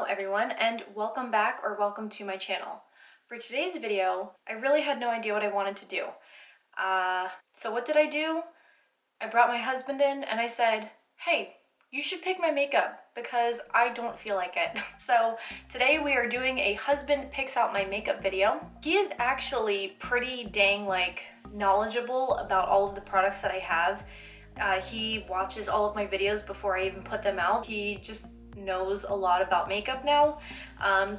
everyone, and welcome back or welcome to my channel. For today's video, I really had no idea what I wanted to do. So what did I do? I brought my husband in and I said, hey, you should pick my makeup because I don't feel like it. So today we are doing a husband picks out my makeup video. He is actually pretty dang knowledgeable about all of the products that I have. He watches all of my videos before I even put them out. He just knows a lot about makeup now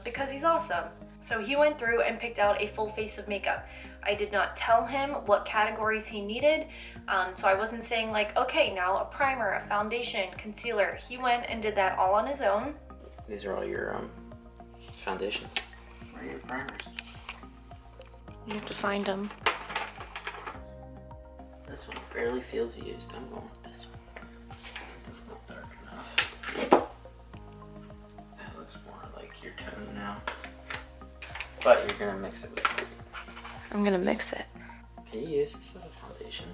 because he's awesome. So he went through and picked out a full face of makeup. I did not tell him what categories he needed, so I wasn't saying like, okay, now a primer, a foundation, concealer. He went and did that all on his own. These are all your foundations. Where are your primers? You have to find them. This one barely feels used. I'm going with this one. It doesn't look dark enough. That looks more like your tone now. But you're gonna mix it with it. I'm gonna mix it. Can you use this as a foundation?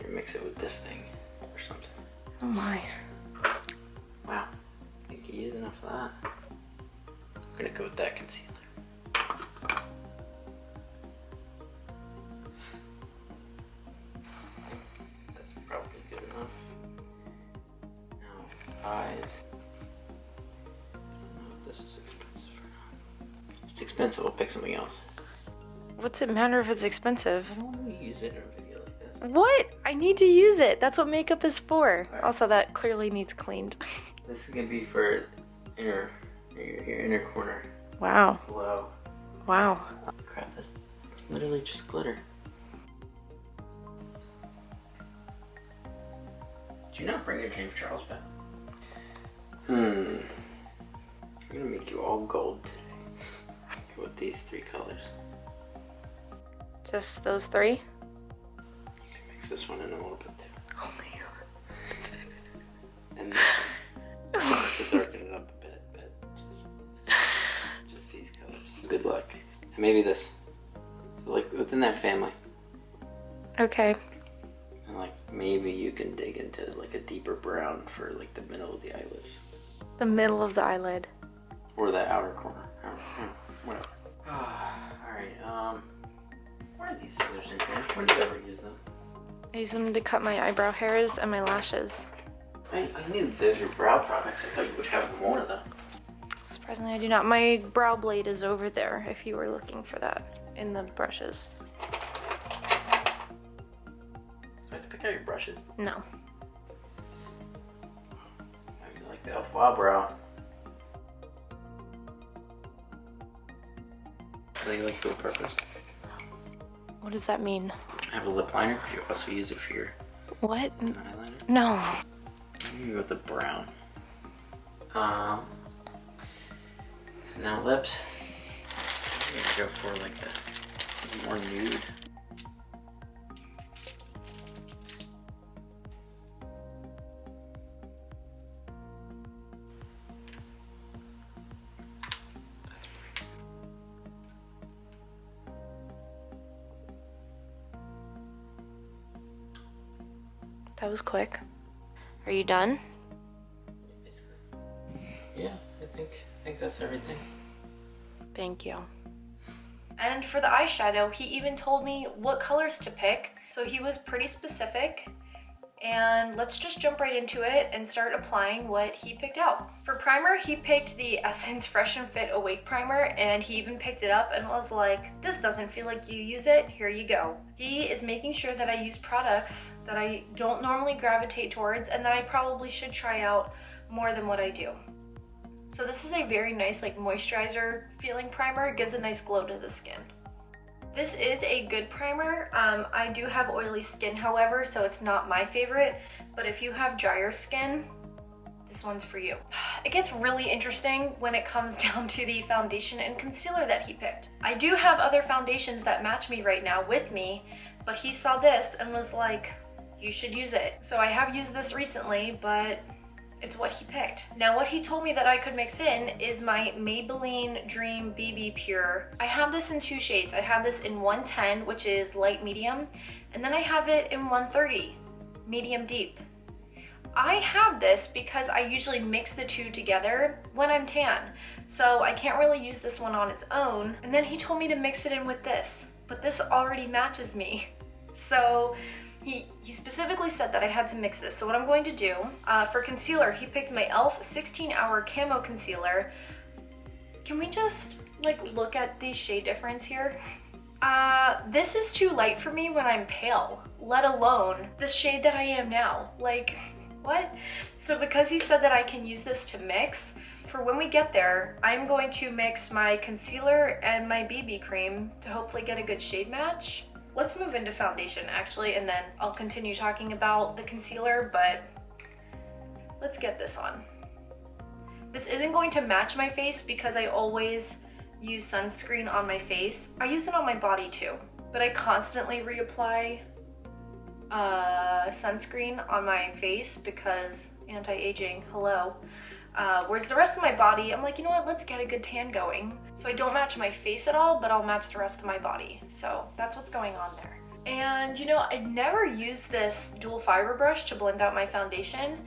Or mix it with this thing or something. Oh my. Wow. I think you use enough of that. I'm gonna go with that concealer. That's probably good enough. Now, eyes. I don't know if this is expensive or not. If it's expensive, we'll pick something else. What's it matter if it's expensive? I don't want to use it in a video like this. What? I need to use it. That's what makeup is for. Right. Also, that clearly needs cleaned. This is gonna be for your inner corner. Wow. Below. Wow. Oh, crap, that's literally just glitter. Did you not bring your James Charles back? I'm gonna make you all gold today. Go with these three colors. Just those three? You can mix this one in a little bit too. Oh my god. And this one. To darken it up a bit, but just these colors. Good luck. And maybe this. So like within that family. Okay. And like maybe you can dig into like a deeper brown for like the middle of the eyelid. The middle of the eyelid. Or the outer corner. Whatever. Alright, why are these scissors in here? When did you ever use them? I use them to cut my eyebrow hairs and my lashes. I knew those were brow products. I thought you would have more though. Surprisingly, I do not. My brow blade is over there if you were looking for that in the brushes. Do I have to pick out your brushes? No. I like the Elf brow. I think like dual purpose. What does that mean? I have a lip liner. Could you also use it for your What? as an eyeliner? No. I'm gonna go with the brown. Now lips. I'm gonna go for like a more nude. That was quick. Are you done? Basically. Yeah, I think that's everything. Thank you. And for the eyeshadow, he even told me what colors to pick. So he was pretty specific. And let's just jump right into it and start applying what he picked out. For primer, he picked the Essence Fresh and Fit Awake Primer, and he even picked it up and was like, this doesn't feel like you use it, here you go. He is making sure that I use products that I don't normally gravitate towards and that I probably should try out more than what I do. So this is a very nice moisturizer feeling primer. It gives a nice glow to the skin. This is a good primer. I do have oily skin, however, so it's not my favorite, but if you have drier skin, this one's for you. It gets really interesting when it comes down to the foundation and concealer that he picked. I do have other foundations that match me right now with me, but he saw this and was like, you should use it. So I have used this recently, but it's what he picked. Now what he told me that I could mix in is my Maybelline Dream BB Pure. I have this in two shades. I have this in 110, which is light medium, and then I have it in 130, medium deep. I have this because I usually mix the two together when I'm tan. So I can't really use this one on its own. And then he told me to mix it in with this, but this already matches me. So he specifically said that I had to mix this. So what I'm going to do, for concealer, he picked my e.l.f. 16-Hour Camo Concealer. Can we just like look at the shade difference here? This is too light for me when I'm pale, let alone the shade that I am now. Like, what? So because he said that I can use this to mix, for when we get there, I'm going to mix my concealer and my BB cream to hopefully get a good shade match. Let's move into foundation actually, and then I'll continue talking about the concealer, but let's get this on. This isn't going to match my face because I always use sunscreen on my face. I use it on my body too, but I constantly reapply sunscreen on my face because anti-aging, hello. Whereas the rest of my body, I'm like, you know what, let's get a good tan going. So I don't match my face at all, but I'll match the rest of my body. So that's what's going on there. And you know, I never used this dual fiber brush to blend out my foundation.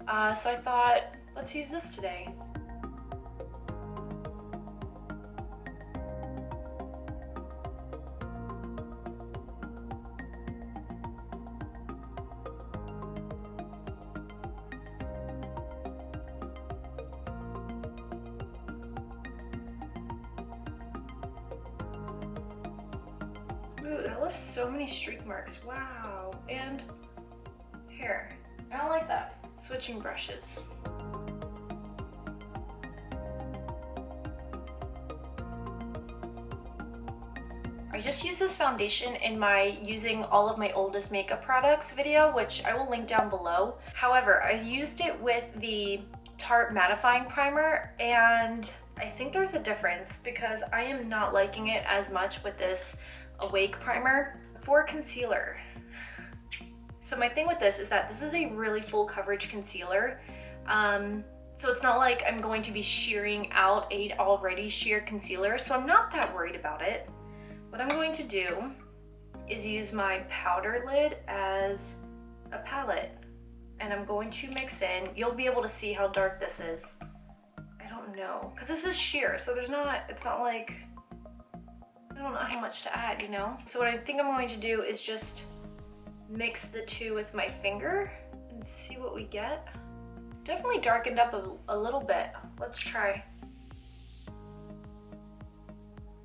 So I thought, let's use this today. Ooh, that left so many streak marks. Wow. And hair. I don't like that. Switching brushes. I just used this foundation in my using all of my oldest makeup products video, which I will link down below. However, I used it with the Tarte mattifying primer, and I think there's a difference because I am not liking it as much with this Awake primer. For concealer, so my thing with this is that this is a really full coverage concealer, so it's not like I'm going to be shearing out a already sheared concealer, so I'm not that worried about it. What I'm going to do is use my powder lid as a palette, and I'm going to mix in. You'll be able to see how dark this is. I don't know, because this is sheer, so it's not like, I don't know how much to add, you know? So what I think I'm going to do is just mix the two with my finger and see what we get. Definitely darkened up a little bit. Let's try.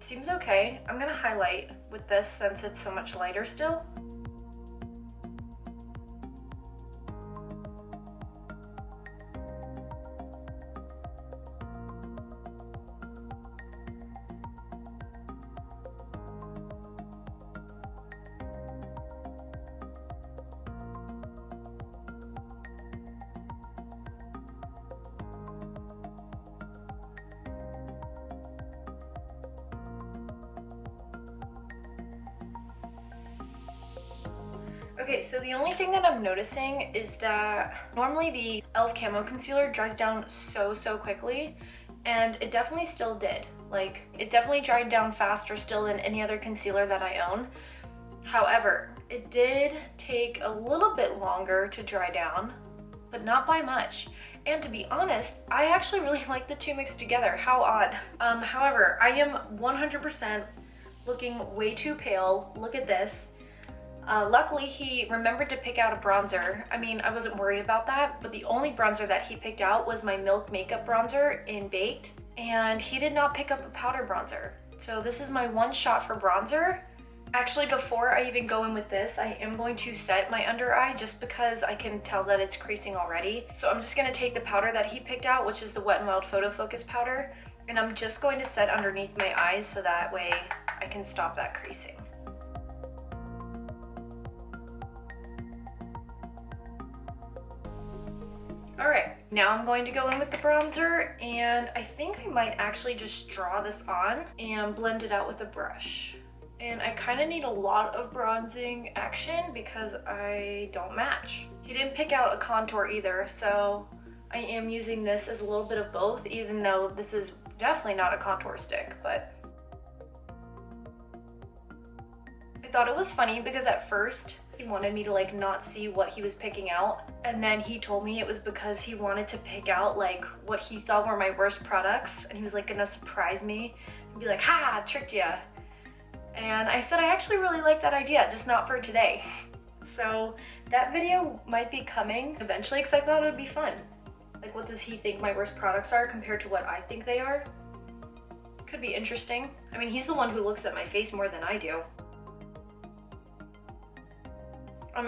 Seems okay. I'm gonna highlight with this since it's so much lighter still. Okay, so the only thing that I'm noticing is that normally the e.l.f. Camo Concealer dries down so quickly, and it definitely still did. Like, it definitely dried down faster still than any other concealer that I own. However, it did take a little bit longer to dry down, but not by much. And to be honest, I actually really like the two mixed together. How odd. However, I am 100% looking way too pale. Look at this. Luckily, he remembered to pick out a bronzer. I mean, I wasn't worried about that, but the only bronzer that he picked out was my Milk Makeup bronzer in Baked, and he did not pick up a powder bronzer. So this is my one shot for bronzer. Actually, before I even go in with this, I am going to set my under eye just because I can tell that it's creasing already. So I'm just gonna take the powder that he picked out, which is the Wet n Wild Photo Focus powder, and I'm just going to set underneath my eyes so that way I can stop that creasing. Alright, now I'm going to go in with the bronzer, and I think I might actually just draw this on and blend it out with a brush. And I kind of need a lot of bronzing action because I don't match. He didn't pick out a contour either, so I am using this as a little bit of both, even though this is definitely not a contour stick, but I thought it was funny because at first He wanted me to like not see what he was picking out. And then he told me it was because he wanted to pick out like what he thought were my worst products. And he was like gonna surprise me and be like, ha, tricked ya. And I said I actually really like that idea, just not for today. So that video might be coming eventually because I thought it would be fun. Like, what does he think my worst products are compared to what I think they are? Could be interesting. I mean, he's the one who looks at my face more than I do.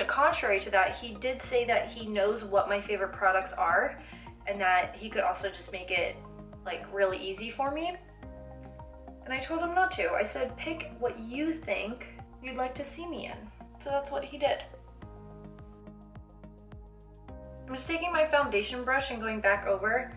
Contrary to that, he did say that he knows what my favorite products are and that he could also just make it like really easy for me. And I told him not to. I said, pick what you think you'd like to see me in. So that's what he did. I'm just taking my foundation brush and going back over.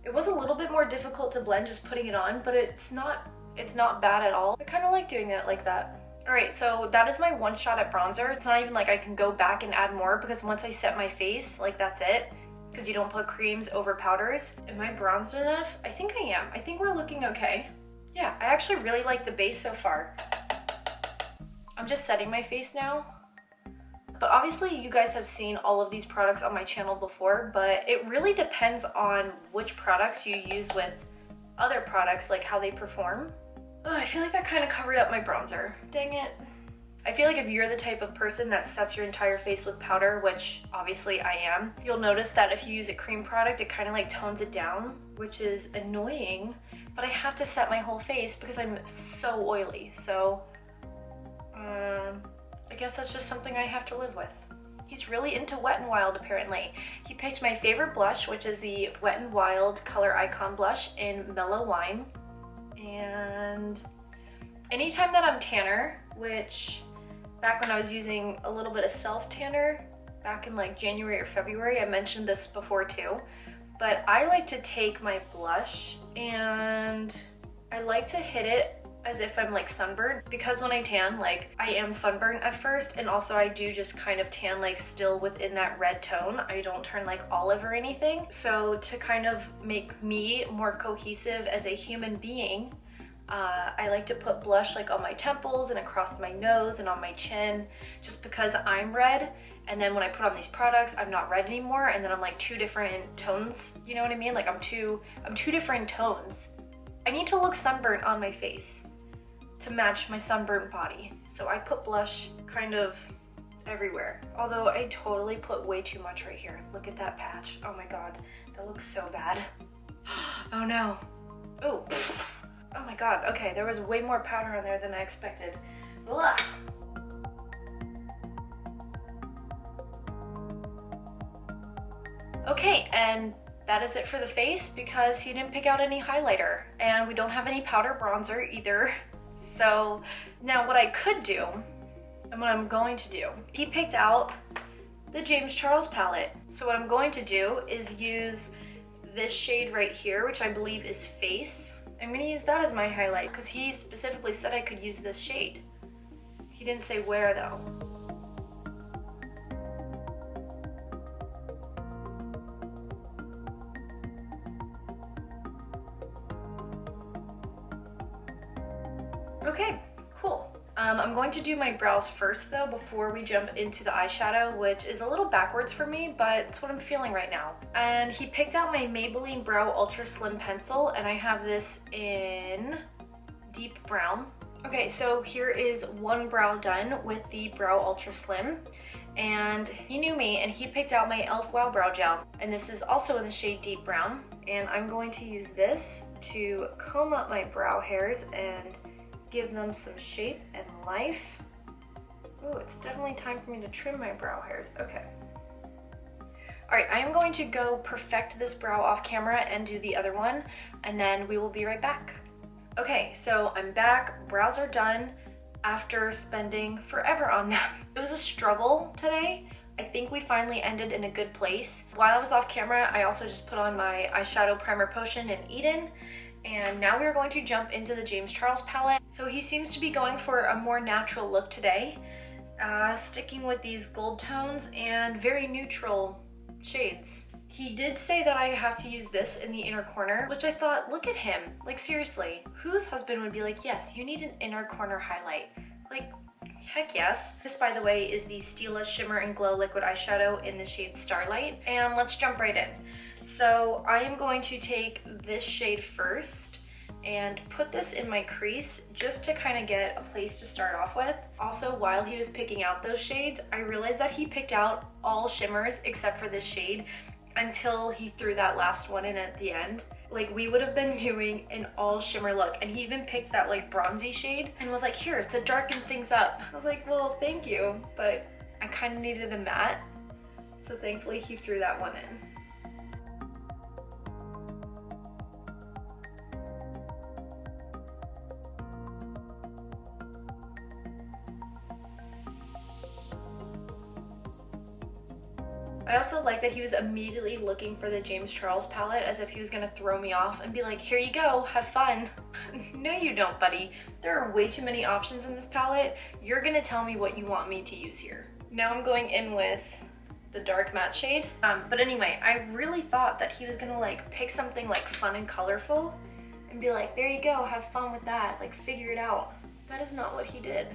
It was a little bit more difficult to blend just putting it on, but it's not bad at all. I kind of like doing it like that. All right, so that is my one shot at bronzer. It's not even like I can go back and add more because once I set my face, like that's it. Because you don't put creams over powders. Am I bronzed enough? I think I am. I think we're looking okay. Yeah, I actually really like the base so far. I'm just setting my face now. But obviously you guys have seen all of these products on my channel before, but it really depends on which products you use with other products, like how they perform. Oh, I feel like that kind of covered up my bronzer. Dang it. I feel like if you're the type of person that sets your entire face with powder, which obviously I am, you'll notice that if you use a cream product, it kind of like tones it down, which is annoying, but I have to set my whole face because I'm so oily. So, I guess that's just something I have to live with. He's really into Wet n Wild apparently. He picked my favorite blush, which is the Wet n Wild Color Icon Blush in Mellow Wine. And anytime that I'm tanner, which back when I was using a little bit of self tanner back in like January or February, I mentioned this before too, but I like to take my blush and I like to hit it as if I'm like sunburned, because when I tan, like I am sunburned at first, and also I do just kind of tan like still within that red tone. I don't turn like olive or anything. So to kind of make me more cohesive as a human being, I like to put blush like on my temples and across my nose and on my chin, just because I'm red. And then when I put on these products, I'm not red anymore, and then I'm like two different tones. You know what I mean? Like I'm two different tones. I need to look sunburnt on my face to match my sunburnt body. So I put blush kind of everywhere. Although I totally put way too much right here. Look at that patch. Oh my god, that looks so bad. Oh no. Oh. Oh my god, okay, there was way more powder on there than I expected. Blah. Okay, and that is it for the face because he didn't pick out any highlighter and we don't have any powder bronzer either. So now what I could do and what I'm going to do, he picked out the James Charles palette. So what I'm going to do is use this shade right here, which I believe is Face. I'm gonna use that as my highlight because he specifically said I could use this shade. He didn't say where though. Okay, cool. I'm going to do my brows first though before we jump into the eyeshadow, which is a little backwards for me, but it's what I'm feeling right now. And he picked out my Maybelline Brow Ultra Slim Pencil, and I have this in deep brown. Okay, so here is one brow done with the Brow Ultra Slim. And he knew me and he picked out my e.l.f. Wow Brow Gel. And this is also in the shade Deep Brown. And I'm going to use this to comb up my brow hairs and give them some shape and life. Oh, it's definitely time for me to trim my brow hairs. Okay. All right, I am going to go perfect this brow off camera and do the other one, and then we will be right back. Okay, so I'm back. Brows are done after spending forever on them. It was a struggle today. I think we finally ended in a good place. While I was off camera, I also just put on my eyeshadow primer potion in Eden. And now we are going to jump into the James Charles palette. So he seems to be going for a more natural look today, sticking with these gold tones and very neutral shades. He did say that I have to use this in the inner corner, which I thought, look at him. Like seriously, whose husband would be like, yes, you need an inner corner highlight? Like, Heck yes. This, by the way, is the Stila Shimmer and Glow Liquid Eyeshadow in the shade Starlight. And let's jump right in. So I am going to take this shade first and put this in my crease just to kind of get a place to start off with. Also, while he was picking out those shades, I realized that he picked out all shimmers except for this shade until he threw that last one in at the end. Like, we would have been doing an all shimmer look, and he even picked that like bronzy shade and was like, here, to darken things up. I was like, well, thank you, but I kind of needed a matte, so thankfully he threw that one in. I also like that he was immediately looking for the James Charles palette as if he was gonna throw me off and be like, here you go, have fun. No, you don't, buddy. There are way too many options in this palette. You're gonna tell me what you want me to use here. Now I'm going in with the dark matte shade. But anyway, I really thought that he was gonna like pick something like fun and colorful and be like, there you go, have fun with that, like figure it out. That is not what he did.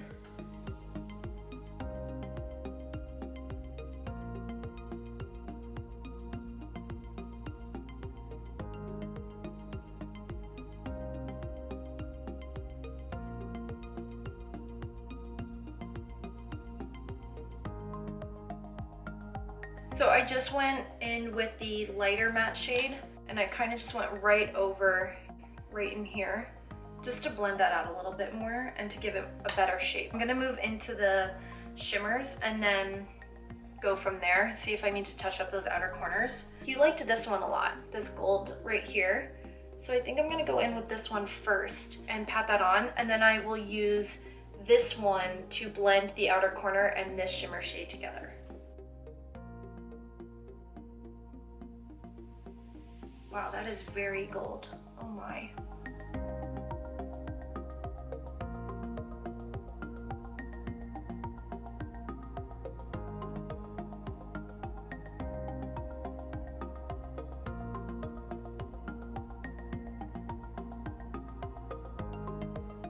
So I just went in with the lighter matte shade and I kind of just went right over, right in here, just to blend that out a little bit more and to give it a better shape. I'm gonna move into the shimmers and then go from there, see if I need to touch up those outer corners. He liked this one a lot, this gold right here. So I think I'm gonna go in with this one first and pat that on, and then I will use this one to blend the outer corner and this shimmer shade together. Wow, that is very gold. Oh my.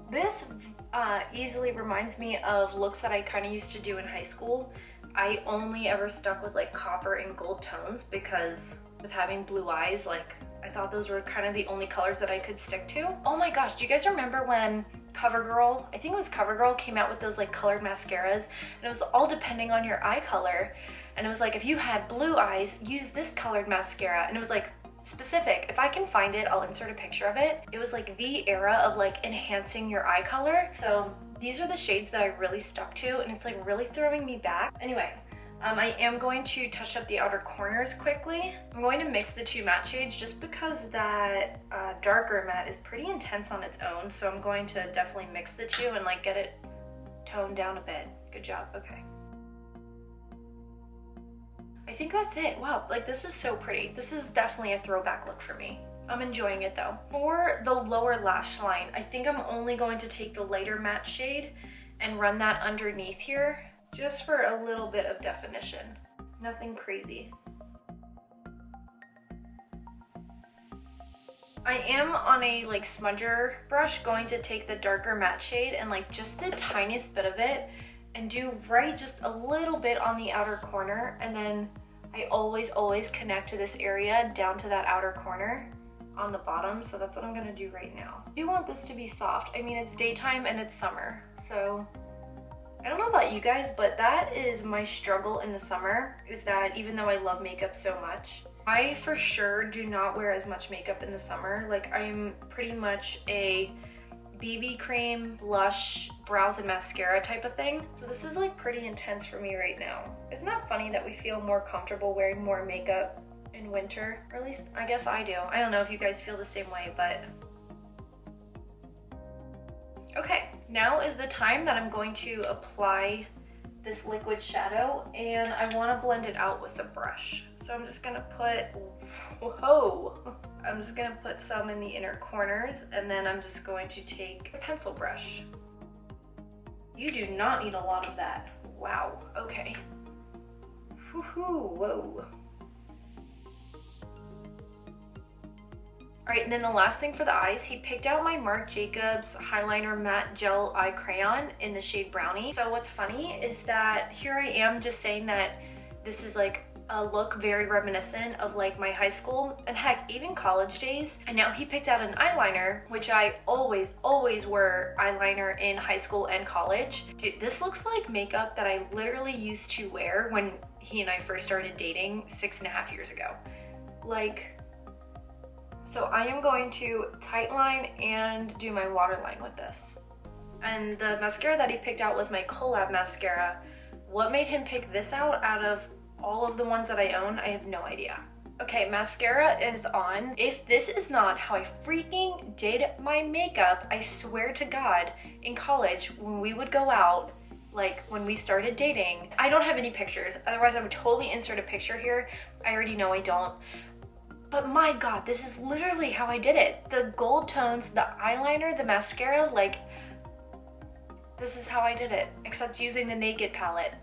This easily reminds me of looks that I kind of used to do in high school. I only ever stuck with like copper and gold tones because with having blue eyes, like I thought those were kind of the only colors that I could stick to. Oh my gosh, do you guys remember when CoverGirl, I think it was CoverGirl, came out with those like colored mascaras, and it was all depending on your eye color, and it was like if you had blue eyes, use this colored mascara, and it was like specific. If I can find it, I'll insert a picture of it. It was like the era of like enhancing your eye color. So these are the shades that I really stuck to, and it's like really throwing me back. Anyway, I am going to touch up the outer corners quickly. I'm going to mix the two matte shades just because that darker matte is pretty intense on its own. So I'm going to definitely mix the two and like get it toned down a bit. Good job, okay. I think that's it. Wow, like this is so pretty. This is definitely a throwback look for me. I'm enjoying it though. For the lower lash line, I think I'm only going to take the lighter matte shade and run that underneath here, just for a little bit of definition. Nothing crazy. I am on a like smudger brush going to take the darker matte shade and like just the tiniest bit of it and do right just a little bit on the outer corner, and then I always connect to this area down to that outer corner on the bottom. So that's what I'm gonna do right now. I do want this to be soft. I mean, it's daytime and it's summer, so I don't know about you guys, but that is my struggle in the summer, is that even though I love makeup so much, I for sure do not wear as much makeup in the summer. Like I'm pretty much a BB cream, blush, brows, and mascara type of thing. So this is like pretty intense for me right now. Isn't that funny that we feel more comfortable wearing more makeup in winter? Or at least I guess I do. I don't know if you guys feel the same way, but okay, now is the time that I'm going to apply this liquid shadow, and I want to blend it out with a brush. So I'm just gonna put, whoa, I'm just gonna put some in the inner corners, and then I'm just going to take a pencil brush. You do not need a lot of that. Wow, okay. Woohoo, whoa. All right, and then the last thing for the eyes, he picked out my Marc Jacobs Highliner Matte Gel Eye Crayon in the shade Brownie. So what's funny is that here I am just saying that this is like a look very reminiscent of like my high school and heck, even college days. And now he picked out an eyeliner, which I always wear eyeliner in high school and college. Dude, this looks like makeup that I literally used to wear when he and I first started dating 6.5 years ago. Like, so I am going to tightline and do my waterline with this. And the mascara that he picked out was my Collab mascara. What made him pick this out of all of the ones that I own, I have no idea. Okay, mascara is on. If this is not how I freaking did my makeup, I swear to God, in college, when we would go out, like when we started dating, I don't have any pictures. Otherwise, I would totally insert a picture here. I already know I don't. But my God, this is literally how I did it. The gold tones, the eyeliner, the mascara, like, this is how I did it, except using the Naked palette.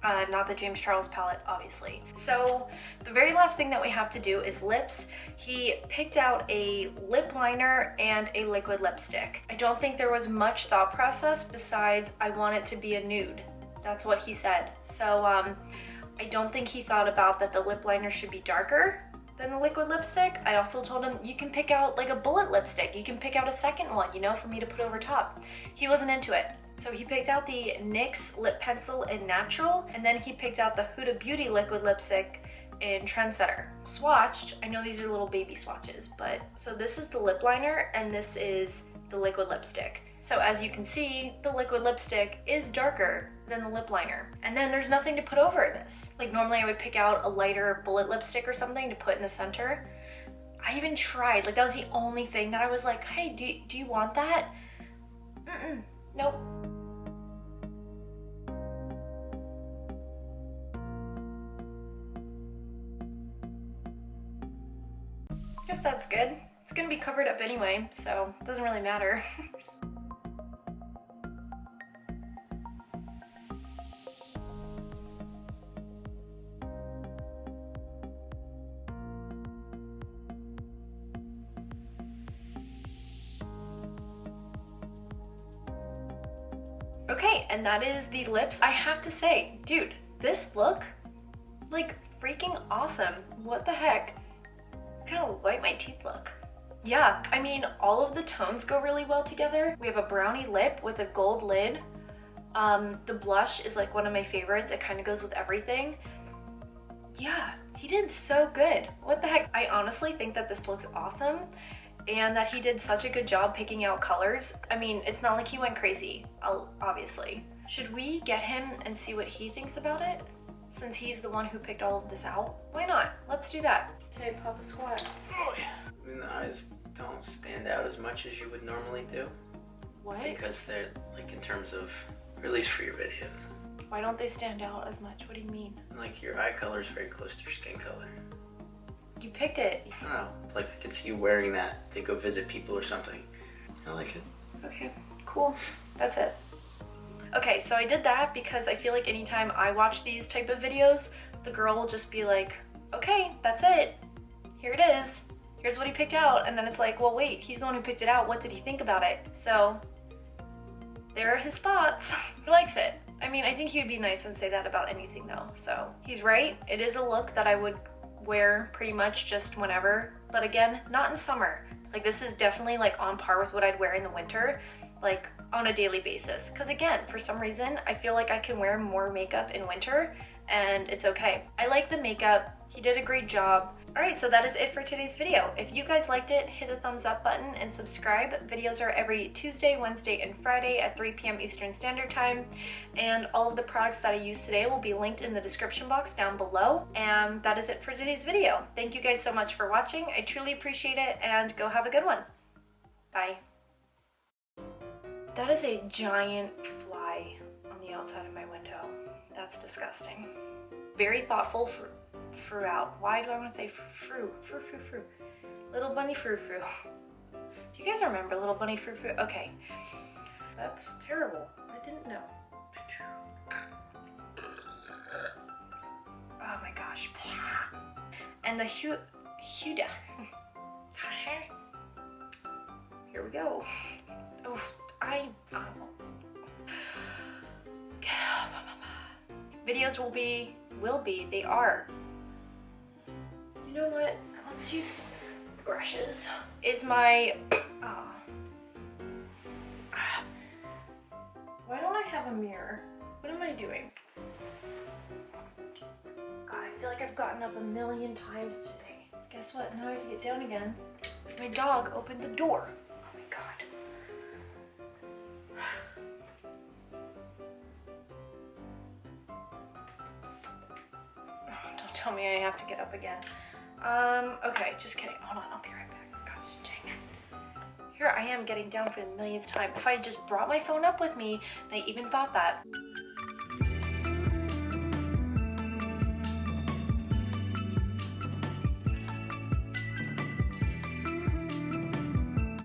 Not the James Charles palette, obviously. So the very last thing that we have to do is lips. He picked out a lip liner and a liquid lipstick. I don't think there was much thought process besides I want it to be a nude. That's what he said. So I don't think he thought about that the lip liner should be darker than the liquid lipstick. I also told him you can pick out like a bullet lipstick. You can pick out a second one, you know, for me to put over top. He wasn't into it. So he picked out the NYX lip pencil in Natural, and then he picked out the Huda Beauty liquid lipstick in Trendsetter. Swatched, I know these are little baby swatches, but so this is the lip liner and this is the liquid lipstick. So as you can see, the liquid lipstick is darker than the lip liner. And then there's nothing to put over this. Like normally I would pick out a lighter bullet lipstick or something to put in the center. I even tried, like that was the only thing that I was like, hey, do you want that? Nope. Guess that's good. It's gonna be covered up anyway, so it doesn't really matter. Okay, and that is the lips. I have to say, dude, this look, like freaking awesome. What the heck? Look how white my teeth look. Yeah, I mean, all of the tones go really well together. We have a brownie lip with a gold lid. The blush is like one of my favorites. It kind of goes with everything. Yeah, he did so good. What the heck? I honestly think that this looks awesome and that he did such a good job picking out colors. I mean, it's not like he went crazy, obviously. Should we get him and see what he thinks about it? Since he's the one who picked all of this out? Why not? Let's do that. Okay, Papa Squat. Oh yeah. I mean, the eyes don't stand out as much as you would normally do. What? Because they're, like, in terms of, or at least for your videos. Why don't they stand out as much? What do you mean? Like, your eye color is very close to your skin color. You picked it. I don't know. Like, I could see you wearing that to go visit people or something. I like it. Okay, cool. That's it. Okay, so I did that because I feel like anytime I watch these type of videos, the girl will just be like, okay, that's it. Here it is. Here's what he picked out. And then it's like, well, wait, he's the one who picked it out. What did he think about it? So there are his thoughts. He likes it. I mean, I think he would be nice and say that about anything though. So he's right. It is a look that I would wear pretty much just whenever. But again, not in summer. Like this is definitely like on par with what I'd wear in the winter, like on a daily basis. Because again, for some reason, I feel like I can wear more makeup in winter and it's okay. I like the makeup. He did a great job. All right, so that is it for today's video. If you guys liked it, hit the thumbs up button and subscribe. Videos are every Tuesday, Wednesday, and Friday at 3 p.m. Eastern Standard Time. And all of the products that I used today will be linked in the description box down below. And that is it for today's video. Thank you guys so much for watching. I truly appreciate it, and go have a good one. Bye. That is a giant fly on the outside of my window. That's disgusting. Very thoughtful throughout. Why do I want to say frou? Little bunny frou. Do you guys remember Little Bunny Frou Frou? Okay. That's terrible. I didn't know. Oh my gosh. And the Huda. we go. Oof, videos they are. You know what? Let's use brushes. Is my, why don't I have a mirror? What am I doing? God, I feel like I've gotten up a million times today. Guess what? Now I have to get down again because my dog opened the door. Oh my God. Don't tell me I have to get up again. Okay, just kidding. Hold on, I'll be right back. Gosh dang it. Here I am getting down for the millionth time. If I just brought my phone up with me, and I even thought that.